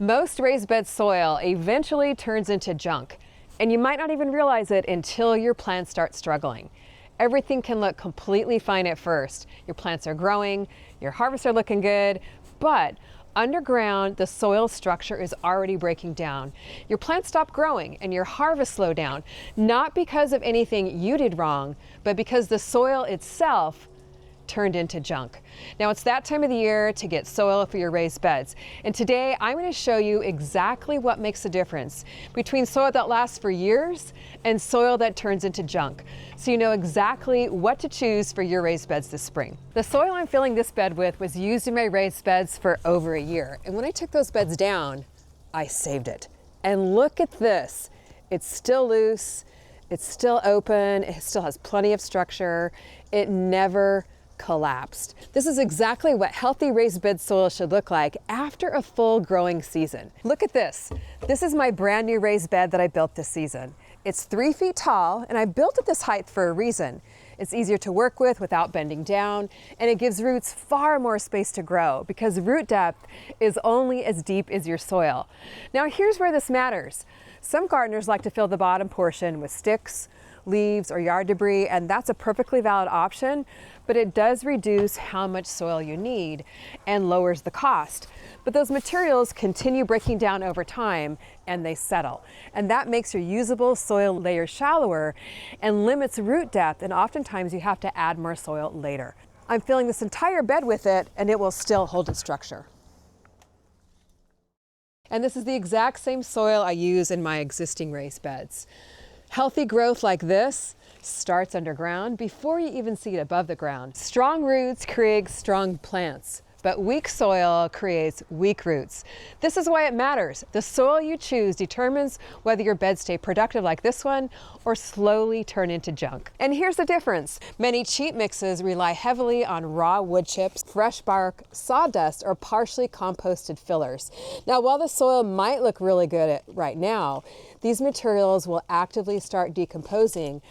Most raised bed soil eventually turns into junk, and you might not even realize it until your plants start struggling. Everything can look completely fine at first. Your plants are growing, your harvests are looking good, but underground, the soil structure is already breaking down. Your plants stop growing and your harvest slow down, not because of anything you did wrong, but because the soil itself turned into junk. Now it's that time of the year to get soil for your raised beds. And today I'm going to show you exactly what makes the difference between soil that lasts for years and soil that turns into junk, so you know exactly what to choose for your raised beds this spring. The soil I'm filling this bed with was used in my raised beds for over a year. And when I took those beds down, I saved it. And look at this. It's still loose. It's still open. It still has plenty of structure. It never collapsed. This is exactly what healthy raised bed soil should look like after a full growing season. Look at this. This is my brand new raised bed that I built this season. It's 3 feet tall, and I built it this height for a reason. It's easier to work with without bending down, and it gives roots far more space to grow because root depth is only as deep as your soil. Now here's where this matters. Some gardeners like to fill the bottom portion with sticks, leaves, or yard debris, and that's a perfectly valid option, but it does reduce how much soil you need and lowers the cost. But those materials continue breaking down over time and they settle. And that makes your usable soil layer shallower and limits root depth, and oftentimes you have to add more soil later. I'm filling this entire bed with it and it will still hold its structure. And this is the exact same soil I use in my existing raised beds. Healthy growth like this starts underground before you even see it above the ground. Strong roots create strong plants, but weak soil creates weak roots. This is why it matters. The soil you choose determines whether your beds stay productive like this one or slowly turn into junk. And here's the difference. Many cheap mixes rely heavily on raw wood chips, fresh bark, sawdust, or partially composted fillers. Now, while the soil might look really good right now, these materials will actively start decomposing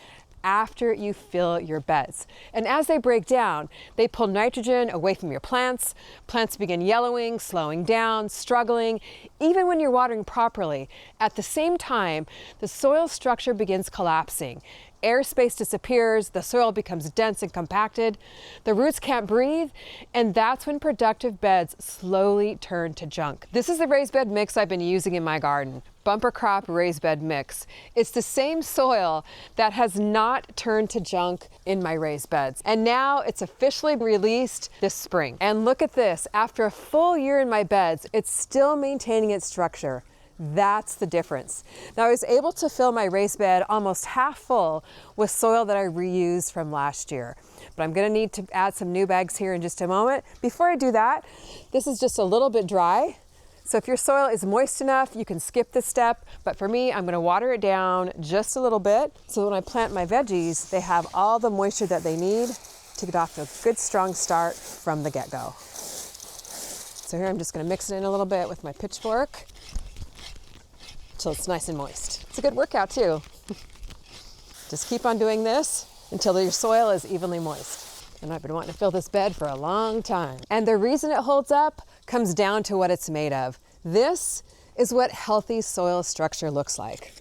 after you fill your beds. And as they break down, they pull nitrogen away from your plants. Plants begin yellowing, slowing down, struggling, even when you're watering properly. At the same time, the soil structure begins collapsing. Airspace disappears, the soil becomes dense and compacted, the roots can't breathe, and that's when productive beds slowly turn to junk. This is the raised bed mix I've been using in my garden. Bumper crop raised bed mix. It's the same soil that has not turned to junk in my raised beds. And now it's officially released this spring. And look at this, after a full year in my beds, it's still maintaining its structure. That's the difference. Now, I was able to fill my raised bed almost half full with soil that I reused from last year. But I'm gonna need to add some new bags here in just a moment. Before I do that, this is just a little bit dry. So if your soil is moist enough, you can skip this step. But for me, I'm gonna water it down just a little bit so when I plant my veggies, they have all the moisture that they need to get off to a good strong start from the get-go. So here I'm just gonna mix it in a little bit with my pitchfork until it's nice and moist. It's a good workout too. Just keep on doing this until your soil is evenly moist. And I've been wanting to fill this bed for a long time. And the reason it holds up comes down to what it's made of. This is what healthy soil structure looks like.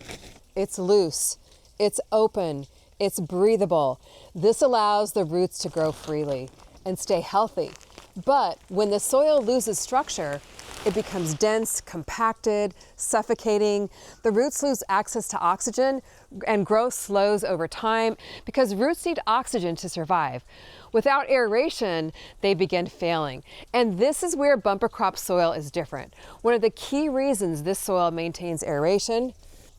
It's loose, it's open, it's breathable. This allows the roots to grow freely and stay healthy. But when the soil loses structure, it becomes dense, compacted, suffocating. The roots lose access to oxygen and growth slows over time because roots need oxygen to survive. Without aeration, they begin failing. And this is where bumper crop soil is different. One of the key reasons this soil maintains aeration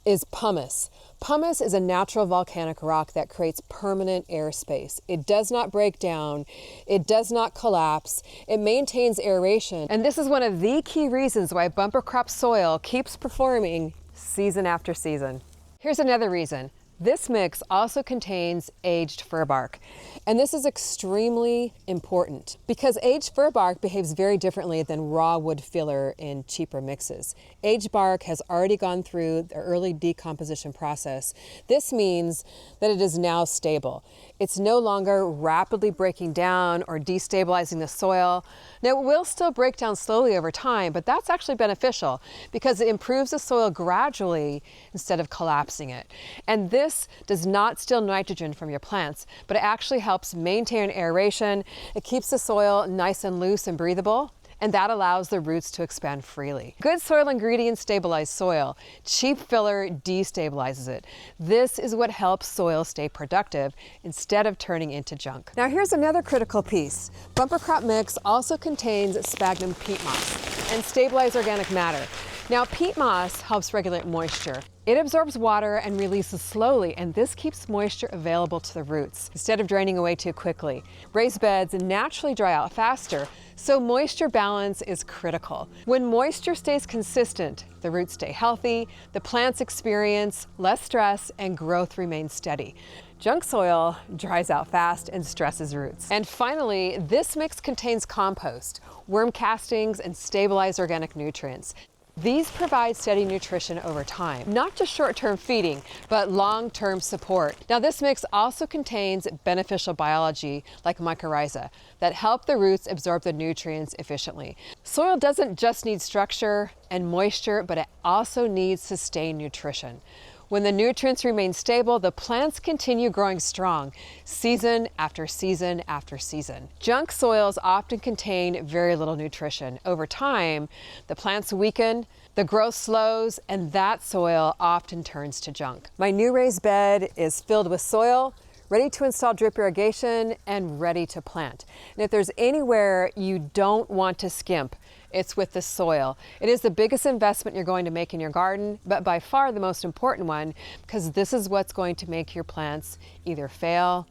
is pumice. Pumice is a natural volcanic rock that creates permanent airspace. It does not break down, it does not collapse, it maintains aeration. And this is one of the key reasons why bumper crop soil keeps performing season after season. Here's another reason. This mix also contains aged fir bark. And this is extremely important because aged fir bark behaves very differently than raw wood filler in cheaper mixes. Aged bark has already gone through the early decomposition process. This means that it is now stable. It's no longer rapidly breaking down or destabilizing the soil. Now, it will still break down slowly over time, but that's actually beneficial because it improves the soil gradually instead of collapsing it. And this does not steal nitrogen from your plants, but it actually helps maintain aeration. It keeps the soil nice and loose and breathable, and that allows the roots to expand freely. Good soil ingredients stabilize soil. Cheap filler destabilizes it. This is what helps soil stay productive instead of turning into junk. Now here's another critical piece. Bumper crop mix also contains sphagnum peat moss and stabilized organic matter. Now, peat moss helps regulate moisture. It absorbs water and releases slowly, and this keeps moisture available to the roots instead of draining away too quickly. Raised beds naturally dry out faster, so moisture balance is critical. When moisture stays consistent, the roots stay healthy, the plants experience less stress, and growth remains steady. Junk soil dries out fast and stresses roots. And finally, this mix contains compost, worm castings, and stabilized organic nutrients. These provide steady nutrition over time, not just short-term feeding, but long-term support. Now, this mix also contains beneficial biology like mycorrhiza that help the roots absorb the nutrients efficiently. Soil doesn't just need structure and moisture, but it also needs sustained nutrition. When the nutrients remain stable, the plants continue growing strong, season after season after season. Junk soils often contain very little nutrition. Over time, the plants weaken, the growth slows, and that soil often turns to junk. My new raised bed is filled with soil, ready to install drip irrigation, and ready to plant. And if there's anywhere you don't want to skimp, it's with the soil. It is the biggest investment you're going to make in your garden, but by far the most important one, because this is what's going to make your plants either fail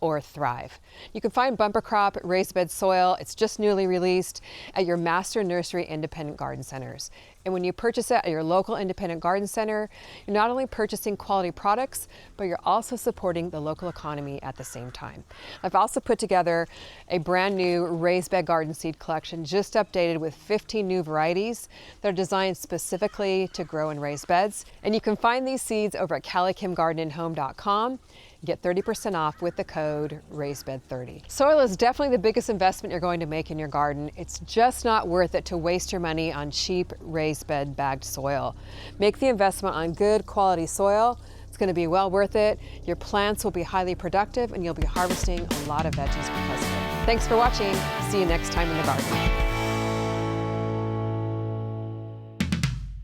or thrive. You can find bumper crop raised bed soil. It's just newly released at your Master Nursery independent garden centers. And when you purchase it at your local independent garden center, you're not only purchasing quality products, but you're also supporting the local economy at the same time. I've also put together a brand new raised bed garden seed collection, just updated with 15 new varieties that are designed specifically to grow in raised beds. And you can find these seeds over at CaliKimGardenandHome.com. Get 30% off with the code RaisedBed30. Soil is definitely the biggest investment you're going to make in your garden. It's just not worth it to waste your money on cheap raised bed bagged soil. Make the investment on good quality soil. It's going to be well worth it. Your plants will be highly productive and you'll be harvesting a lot of veggies because of it. Thanks for watching. See you next time in the garden.